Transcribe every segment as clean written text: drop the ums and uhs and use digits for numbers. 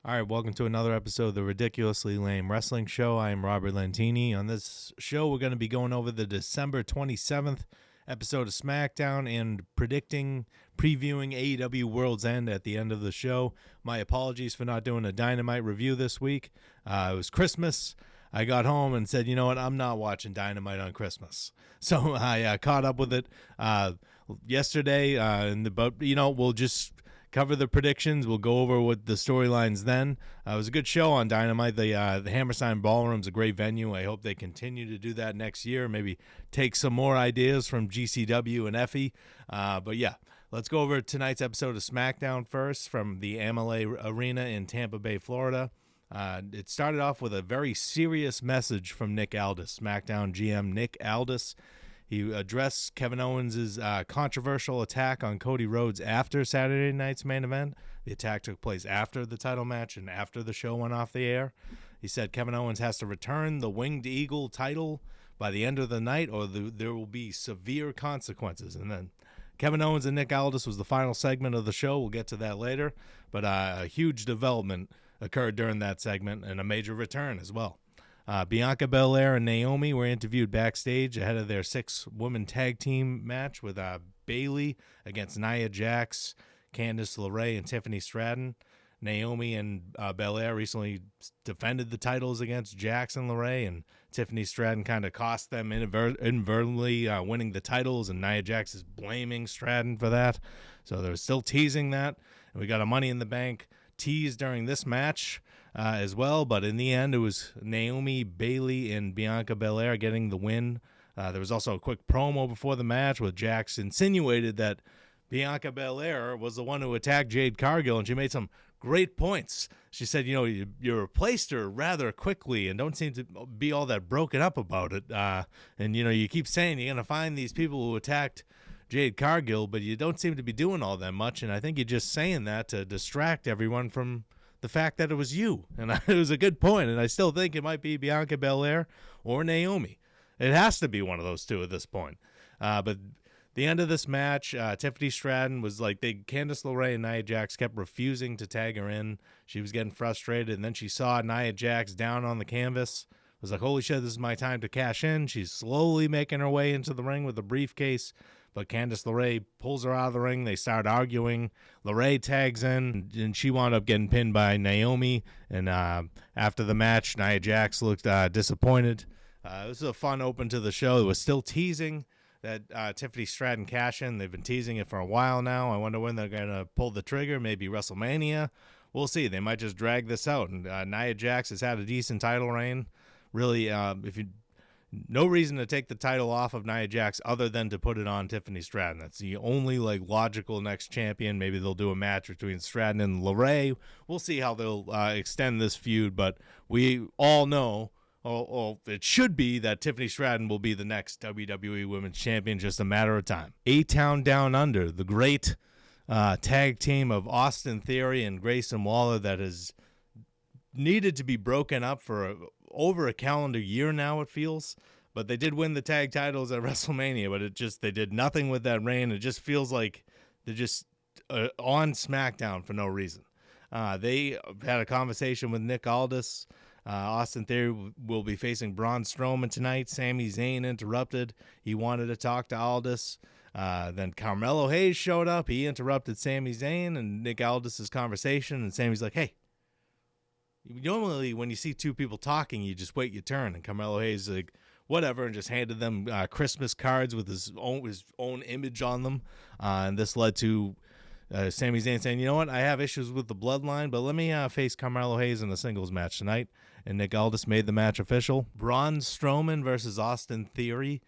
All right, welcome to another episode of the Ridiculously Lame Wrestling Show. I am Robert Lentini. On this show, we're going to be going over the December 27th episode of SmackDown and previewing AEW Worlds End at the end of the show. My apologies for not doing a Dynamite review this week. It was Christmas. I got home and said, you know what, I'm not watching Dynamite on Christmas. So I caught up with it yesterday, but we'll just cover the predictions. We'll go over what the storylines then. It was a good show on Dynamite. The Hammerstein Ballroom's a great venue. I hope they continue to do that next year. Maybe take some more ideas from GCW and Effie. But yeah, let's go over tonight's episode of SmackDown first from the Amalie Arena in Tampa Bay, Florida. It started off with a very serious message from Nick Aldis, SmackDown GM Nick Aldis. He addressed Kevin Owens' controversial attack on Cody Rhodes after Saturday night's main event. The attack took place after the title match and after the show went off the air. He said Kevin Owens has to return the Winged Eagle title by the end of the night or there will be severe consequences. And then Kevin Owens and Nick Aldis was the final segment of the show. We'll get to that later. But a huge development occurred during that segment and a major return as well. Bianca Belair and Naomi were interviewed backstage ahead of their 6-woman tag team match with Bayley against Nia Jax, Candice LeRae, and Tiffany Stratton. Naomi and Belair recently defended the titles against Jax and LeRae, and Tiffany Stratton kind of cost them inadvertently winning the titles, and Nia Jax is blaming Stratton for that. So they're still teasing that. And we got a Money in the Bank tease during this match as well, but in the end it was Naomi, Bayley, and Bianca Belair getting the win. There was also a quick promo before the match where Jax insinuated that Bianca Belair was the one who attacked Jade Cargill, and she made some great points. She said, you replaced her rather quickly and don't seem to be all that broken up about it. And you keep saying you're going to find these people who attacked Jade Cargill, but you don't seem to be doing all that much, and I think you're just saying that to distract everyone from the fact that it was you. And it was a good point, and I still think it might be Bianca Belair or Naomi. It has to be one of those two at this point. But the end of this match, Tiffany Stratton was like, Candice LeRae and Nia Jax kept refusing to tag her in. She was getting frustrated, and then she saw Nia Jax down on the canvas. Was like, holy shit, this is my time to cash in. She's slowly making her way into the ring with a briefcase. But Candice LeRae pulls her out of the ring. They start arguing. LeRae tags in, and she wound up getting pinned by Naomi. And after the match, Nia Jax looked disappointed. It was a fun open to the show. It was still teasing that Tiffany Stratton cash in. They've been teasing it for a while now. I wonder when they're going to pull the trigger. Maybe WrestleMania. We'll see. They might just drag this out. And Nia Jax has had a decent title reign. Really, no reason to take the title off of Nia Jax other than to put it on Tiffany Stratton. That's the only logical next champion. Maybe they'll do a match between Stratton and LeRae. We'll see how they'll extend this feud, but we all know, it should be that Tiffany Stratton will be the next WWE Women's Champion, just a matter of time. A-Town Down Under, the great tag team of Austin Theory and Grayson Waller that has needed to be broken up for over a calendar year now, it feels. But they did win the tag titles at WrestleMania, but they did nothing with that reign. It just feels like they're just on SmackDown for no reason. They had a conversation with Nick Aldis. Austin Theory will be facing Braun Strowman tonight. Sami Zayn interrupted. He wanted to talk to Aldis. Then Carmelo Hayes showed up. He interrupted Sami Zayn and Nick Aldis' conversation, and Sami's like, hey, normally when you see two people talking, you just wait your turn. And Carmelo Hayes like, whatever, and just handed them Christmas cards with his own image on them. And this led to Sami Zayn saying, you know what, I have issues with the Bloodline, but let me face Carmelo Hayes in a singles match tonight. And Nick Aldis made the match official. Braun Strowman versus Austin Theory.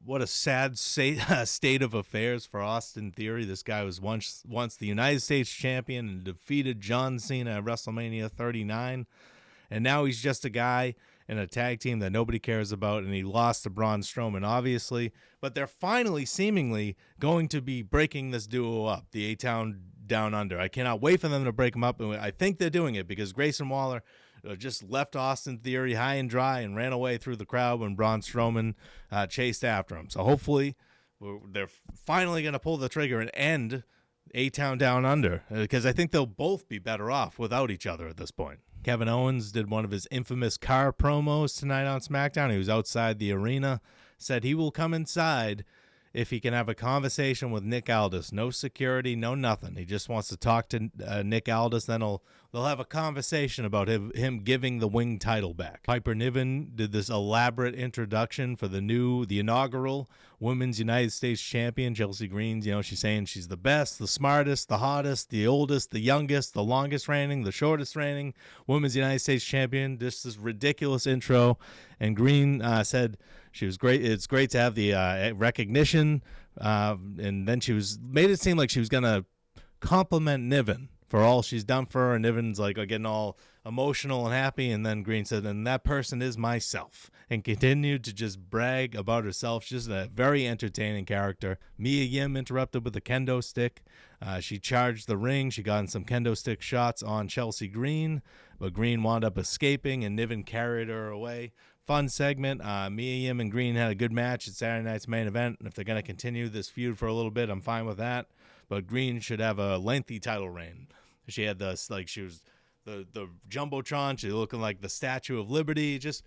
What a sad state of affairs for Austin Theory. This guy was once the United States champion and defeated John Cena at WrestleMania 39. And now he's just a guy in a tag team that nobody cares about, and he lost to Braun Strowman, obviously. But they're finally, seemingly, going to be breaking this duo up, the A-Town Down Under. I cannot wait for them to break them up, and I think they're doing it because Grayson Waller just left Austin Theory high and dry and ran away through the crowd when Braun Strowman chased after him. So hopefully they're finally going to pull the trigger and end A-Town Down Under, because I think they'll both be better off without each other at this point. Kevin Owens did one of his infamous car promos tonight on SmackDown. He was outside the arena, said he will come inside if he can have a conversation with Nick Aldis. No security, no nothing. He just wants to talk to Nick Aldis. Then they'll have a conversation about him giving the wing title back. Piper Niven did this elaborate introduction for the inaugural Women's United States Champion, Chelsea Green. She's saying she's the best, the smartest, the hottest, the oldest, the youngest, the longest reigning, the shortest reigning Women's United States Champion. Just this ridiculous intro. And Green said she was great. It's great to have the recognition. And then made it seem like she was going to compliment Niven for all she's done for her. And Niven's like getting all emotional and happy. And then Green said, and that person is myself. And continued to just brag about herself. She's just a very entertaining character. Mia Yim interrupted with a kendo stick. She charged the ring. She got in some kendo stick shots on Chelsea Green. But Green wound up escaping and Niven carried her away. Fun segment. Mia Yim and Green had a good match at Saturday night's main event. And if they're going to continue this feud for a little bit, I'm fine with that. But Green should have a lengthy title reign. She had this, she was the Jumbotron. She's looking like the Statue of Liberty. Just,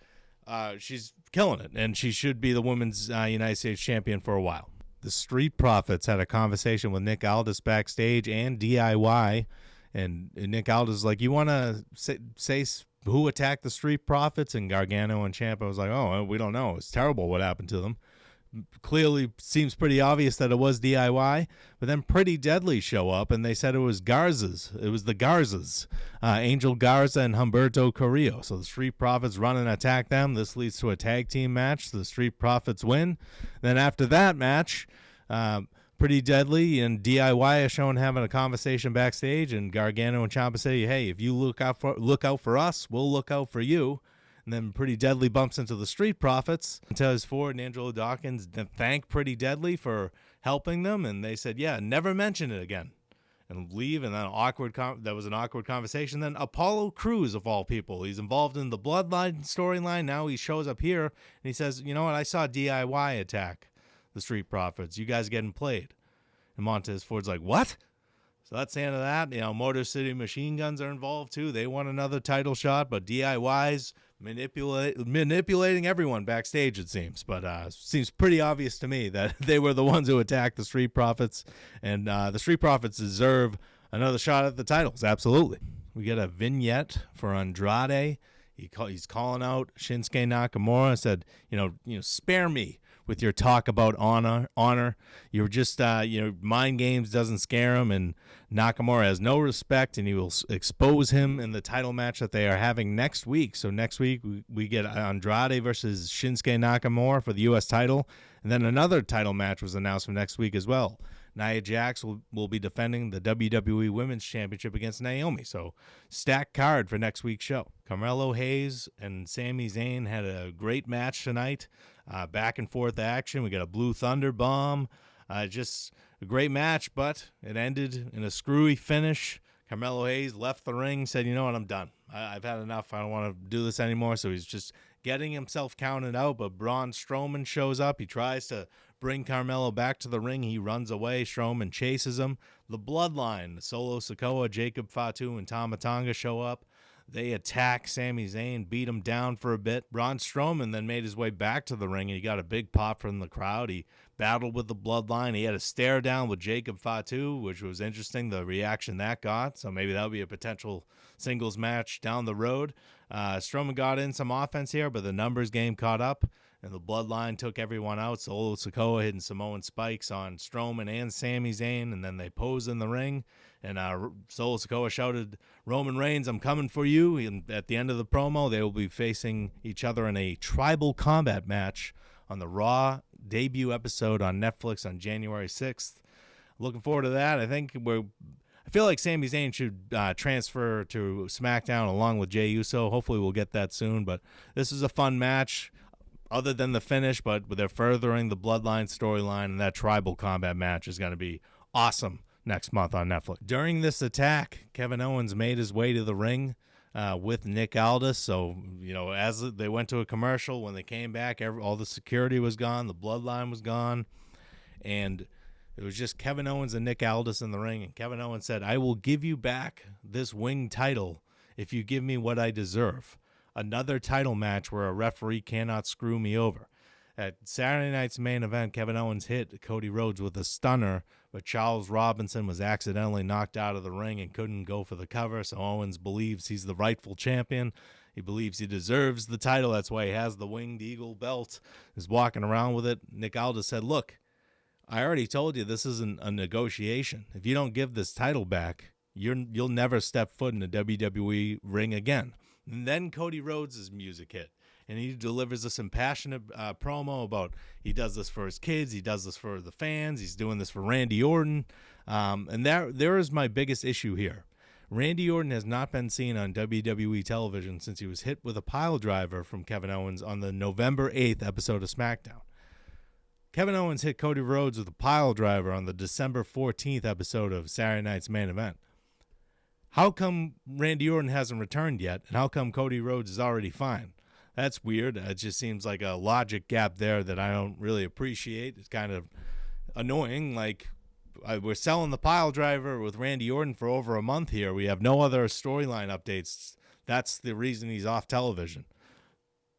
she's killing it. And she should be the Women's United States Champion for a while. The Street Profits had a conversation with Nick Aldis backstage and DIY. And Nick Aldis is like, you want to say who attacked the Street Profits? And Gargano and Ciampa was like, oh, we don't know. It's terrible what happened to them. Clearly seems pretty obvious that it was DIY, but then Pretty Deadly show up, and they said it was Garza's. It was the Garzas, Angel Garza and Humberto Carrillo. So the Street Profits run and attack them. This leads to a tag team match. The Street Profits win. Then after that match, Pretty Deadly and DIY are shown having a conversation backstage, and Gargano and Ciampa say, hey, if you look out for us, we'll look out for you. And then Pretty Deadly bumps into the Street Profits. Montez Ford and Angelo Dawkins thank Pretty Deadly for helping them, and they said, yeah, never mention it again, and leave. And then that was an awkward conversation. Then Apollo Crews, of all people, he's involved in the Bloodline storyline. Now he shows up here, and he says, you know what, I saw DIY attack the Street Profits. You guys getting played. And Montez Ford's like, what? So that's the end of that. Motor City Machine Guns are involved too. They want another title shot, but DIY's manipulating everyone backstage, it seems. But seems pretty obvious to me that they were the ones who attacked the Street Profits, and the Street Profits deserve another shot at the titles. Absolutely. We get a vignette for Andrade. He's calling out Shinsuke Nakamura. Said, spare me with your talk about honor. You're just, mind games doesn't scare him, and Nakamura has no respect, and he will expose him in the title match that they are having next week. So next week we get Andrade versus Shinsuke Nakamura for the U.S. title, and then another title match was announced for next week as well. Nia Jax will be defending the WWE Women's Championship against Naomi. So stacked card for next week's show. Carmelo Hayes and Sami Zayn had a great match tonight. Back and forth action. We got a Blue Thunder bomb. Just a great match, but it ended in a screwy finish. Carmelo Hayes left the ring, said, you know what, I'm done. I've had enough. I don't want to do this anymore. So he's just getting himself counted out, but Braun Strowman shows up. He tries to bring Carmelo back to the ring. He runs away. Strowman chases him. The Bloodline, Solo Sikoa, Jacob Fatu, and Tama Tonga show up. They attack Sami Zayn, beat him down for a bit. Braun Strowman then made his way back to the ring, and he got a big pop from the crowd. He battled with the Bloodline. He had a stare down with Jacob Fatu, which was interesting, the reaction that got. So maybe that would be a potential singles match down the road. Strowman got in some offense here, but the numbers game caught up, and the Bloodline took everyone out. Solo Sikoa hitting Samoan spikes on Strowman and Sami Zayn, and then they posed in the ring. And Solo Sikoa shouted, Roman Reigns, I'm coming for you. And at the end of the promo, they will be facing each other in a tribal combat match on the Raw debut episode on Netflix on January 6th. Looking forward to that. I feel like Sami Zayn should transfer to SmackDown along with Jey Uso. Hopefully we'll get that soon. But this is a fun match other than the finish, but they're furthering the Bloodline storyline, and that tribal combat match is going to be awesome next month on Netflix. During this attack, Kevin Owens made his way to the ring with Nick Aldis. So, as they went to a commercial, when they came back, all the security was gone, the Bloodline was gone, and It was just Kevin Owens and Nick Aldis in the ring, and Kevin Owens said, "I will give you back this wing title if you give me what I deserve. Another title match where a referee cannot screw me over." At Saturday night's main event, Kevin Owens hit Cody Rhodes with a stunner, but Charles Robinson was accidentally knocked out of the ring and couldn't go for the cover, so Owens believes he's the rightful champion. He believes he deserves the title. That's why he has the Winged Eagle belt, is walking around with it. Nick Aldis said, "Look, I already told you this isn't a negotiation. If you don't give this title back, you'll never step foot in a WWE ring again." And then Cody Rhodes' music hit, and he delivers this impassioned promo about he does this for his kids, he does this for the fans, he's doing this for Randy Orton. And there is my biggest issue here. Randy Orton has not been seen on WWE television since he was hit with a pile driver from Kevin Owens on the November 8th episode of SmackDown. Kevin Owens hit Cody Rhodes with a pile driver on the December 14th episode of Saturday night's main event. How come Randy Orton hasn't returned yet, and how come Cody Rhodes is already fine? That's weird. It just seems like a logic gap there that I don't really appreciate. It's kind of annoying. Like, we're selling the pile driver with Randy Orton for over a month here. We have no other storyline updates. That's the reason he's off television.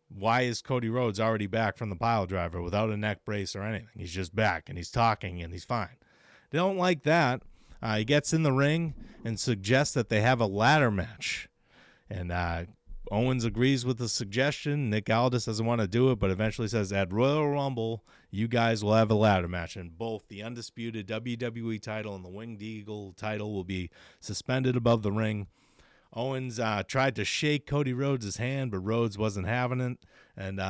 Why is Cody Rhodes already back from the pile driver without a neck brace or anything? He's just back, and he's talking, and he's fine. They don't like that. He gets in the ring and suggests that they have a ladder match. And Owens agrees with the suggestion. Nick Aldis doesn't want to do it, but eventually says, at Royal Rumble, you guys will have a ladder match. And both the undisputed WWE title and the Winged Eagle title will be suspended above the ring. Owens tried to shake Cody Rhodes' hand, but Rhodes wasn't having it. And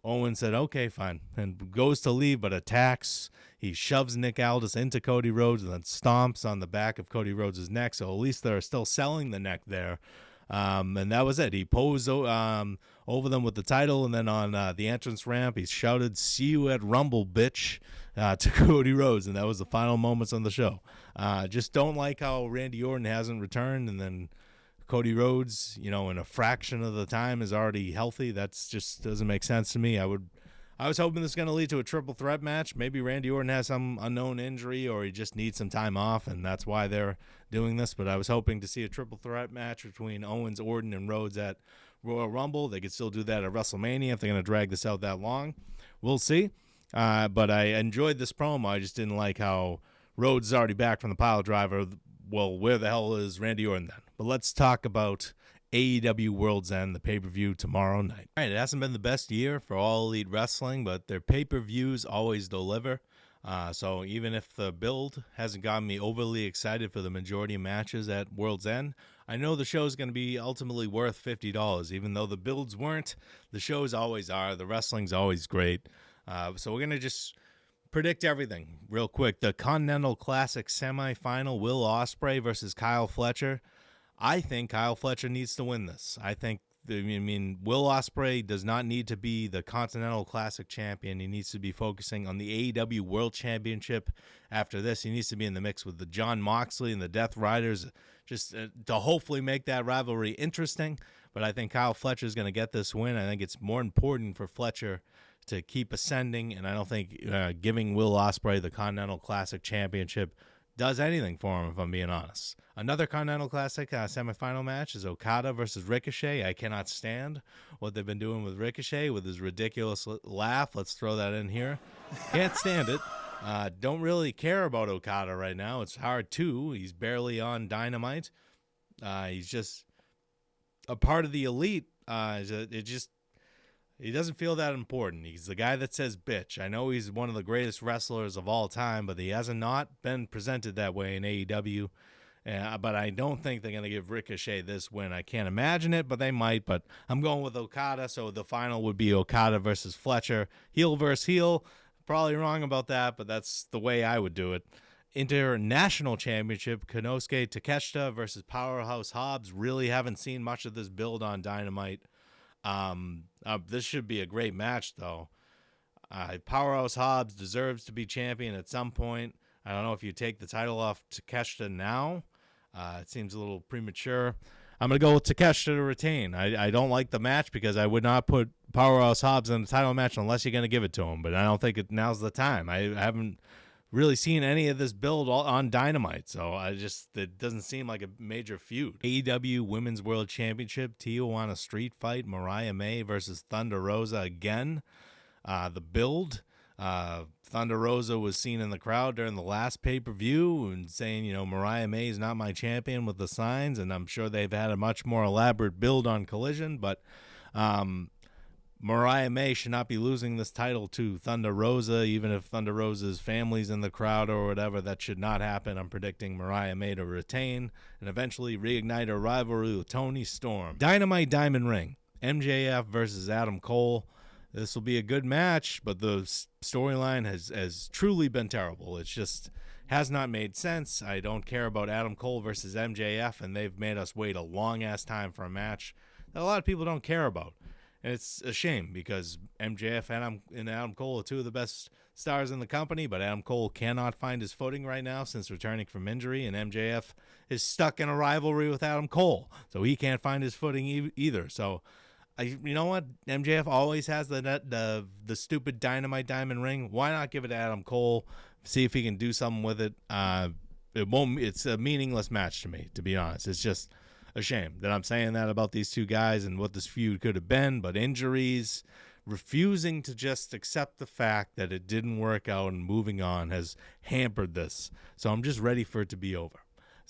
Owens said, okay, fine, and goes to leave, but attacks. He shoves Nick Aldis into Cody Rhodes and then stomps on the back of Cody Rhodes' neck. So at least they're still selling the neck there. And that was it. He posed over them with the title, and then on the entrance ramp, he shouted, "See you at Rumble, bitch," to Cody Rhodes, and that was the final moments on the show. Just don't like how Randy Orton hasn't returned, and then Cody Rhodes, in a fraction of the time is already healthy. That's just doesn't make sense to me. I was hoping this is going to lead to a triple threat match. Maybe Randy Orton has some unknown injury or he just needs some time off, and that's why they're doing this. But I was hoping to see a triple threat match between Owens, Orton, and Rhodes at Royal Rumble. They could still do that at WrestleMania if they're going to drag this out that long. We'll see. But I enjoyed this promo. I just didn't like how Rhodes is already back from the pile driver. Well, where the hell is Randy Orton then? But let's talk about AEW Worlds End, the pay-per-view tomorrow night. All right, it hasn't been the best year for All Elite Wrestling, but their pay-per-views always deliver. So even if the build hasn't gotten me overly excited for the majority of matches at World's End, I know the show's going to be ultimately worth $50. Even though the builds weren't, the shows always are. The wrestling's always great. So we're going to just predict everything real quick. The Continental Classic semifinal, Will Ospreay versus Kyle Fletcher. I think Kyle Fletcher needs to win this. Will Ospreay does not need to be the Continental Classic champion. He needs to be focusing on the AEW World Championship. After this, he needs to be in the mix with the Jon Moxley and the Death Riders, just to hopefully make that rivalry interesting. But I think Kyle Fletcher is going to get this win. I think it's more important for Fletcher to keep ascending, and I don't think giving Will Ospreay the Continental Classic championship does anything for him, if I'm being honest. Another Continental Classic semifinal match is Okada versus Ricochet. I cannot stand what they've been doing with Ricochet with his ridiculous laugh. Let's throw that in here. Can't stand it. Don't really care about Okada right now. It's hard to. He's barely on Dynamite. He's just a part of the elite. He doesn't feel that important. He's the guy that says bitch. I know he's one of the greatest wrestlers of all time, but he hasn't not been presented that way in AEW. But I don't think they're going to give Ricochet this win. I can't imagine it, but they might. But I'm going with Okada, so the final would be Okada versus Fletcher. Heel versus heel. Probably wrong about that, but that's the way I would do it. International Championship, Konosuke Takeshita versus Powerhouse Hobbs. Really haven't seen much of this build on Dynamite. This should be a great match, though. Powerhouse Hobbs deserves to be champion at some point. I don't know if you take the title off Takeshita now. It seems a little premature. I'm going to go with Takeshita to retain. I don't like the match because I would not put Powerhouse Hobbs in the title match unless you're going to give it to him. But I don't think now's the time. I haven't really seen any of this build on Dynamite. So it doesn't seem like a major feud. AEW Women's World Championship, Tijuana Street Fight, Mariah May versus Thunder Rosa again. The build, Thunder Rosa was seen in the crowd during the last pay-per-view and saying, Mariah May is not my champion with the signs, and I'm sure they've had a much more elaborate build on Collision, but Mariah May should not be losing this title to Thunder Rosa, even if Thunder Rosa's family's in the crowd or whatever. That should not happen. I'm predicting Mariah May to retain and eventually reignite her rivalry with Toni Storm. Dynamite Diamond Ring, MJF versus Adam Cole. This will be a good match, but the storyline has truly been terrible. It's just has not made sense. I don't care about Adam Cole versus MJF, and they've made us wait a long-ass time for a match that a lot of people don't care about. And it's a shame because MJF and Adam Cole are two of the best stars in the company, but Adam Cole cannot find his footing right now since returning from injury, and MJF is stuck in a rivalry with Adam Cole, so he can't find his footing either. So, you know what? MJF always has the stupid Dynamite Diamond Ring. Why not give it to Adam Cole? See if he can do something with it. It's a meaningless match to me, to be honest. It's just a shame that I'm saying that about these two guys and what this feud could have been, but injuries, refusing to just accept the fact that it didn't work out and moving on has hampered this. So I'm just ready for it to be over.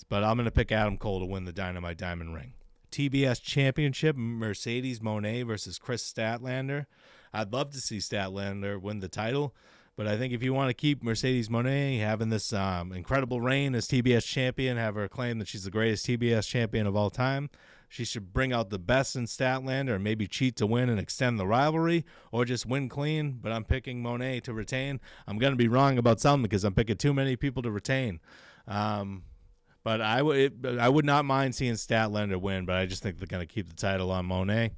But I'm going to pick Adam Cole to win the Dynamite Diamond Ring. TBS Championship, Mercedes Moné versus Chris Statlander. I'd love to see Statlander win the title, but I think if you want to keep Mercedes Moné having this incredible reign as TBS champion, have her claim that she's the greatest TBS champion of all time, she should bring out the best in Statlander and maybe cheat to win and extend the rivalry, or just win clean. But I'm picking Moné to retain. I'm going to be wrong about something because I'm picking too many people to retain. But I would not mind seeing Statlander win, but I just think they're going to keep the title on Moné.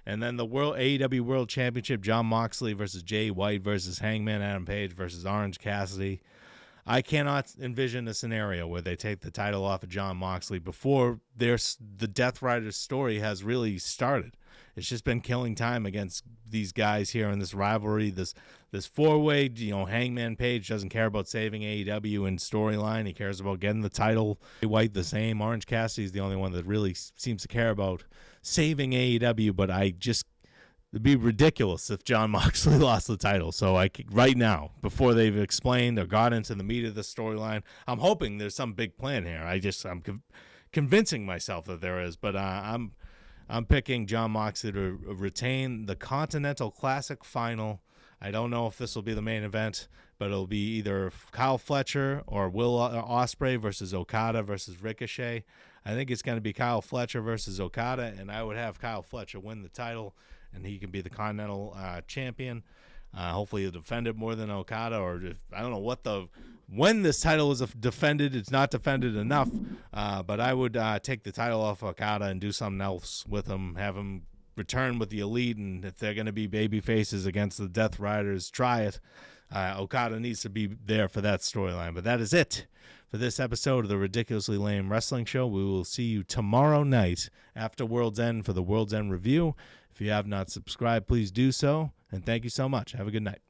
And then the AEW World Championship, Jon Moxley versus Jay White versus Hangman Adam Page versus Orange Cassidy. I cannot envision a scenario where they take the title off of Jon Moxley before the Death Riders story has really started. It's just been killing time against these guys here in this rivalry, this four-way. Hangman Page doesn't care about saving AEW in storyline. He cares about getting the title. White the same. Orange Cassidy is the only one that really seems to care about saving AEW. But it'd be ridiculous if Jon Moxley lost the title. So right now, before they've explained or got into the meat of the storyline, I'm hoping there's some big plan here. I'm convincing myself that there is, but I'm picking Jon Moxley to retain the Continental Classic final. I don't know if this will be the main event, but it'll be either Kyle Fletcher or Will Ospreay versus Okada versus Ricochet. I think it's going to be Kyle Fletcher versus Okada, and I would have Kyle Fletcher win the title, and he can be the Continental champion. Hopefully he'll defend it more than Okada, or I don't know when this title is defended. It's not defended enough, but I would take the title off Okada and do something else with him, have him return with the Elite, and if they're going to be baby faces against the Death Riders, try it. Okada needs to be there for that storyline. But that is it for this episode of the Ridiculously Lame Wrestling Show. We will see you tomorrow night after World's End for the World's End review. If you have not subscribed, please do so. And thank you so much. Have a good night.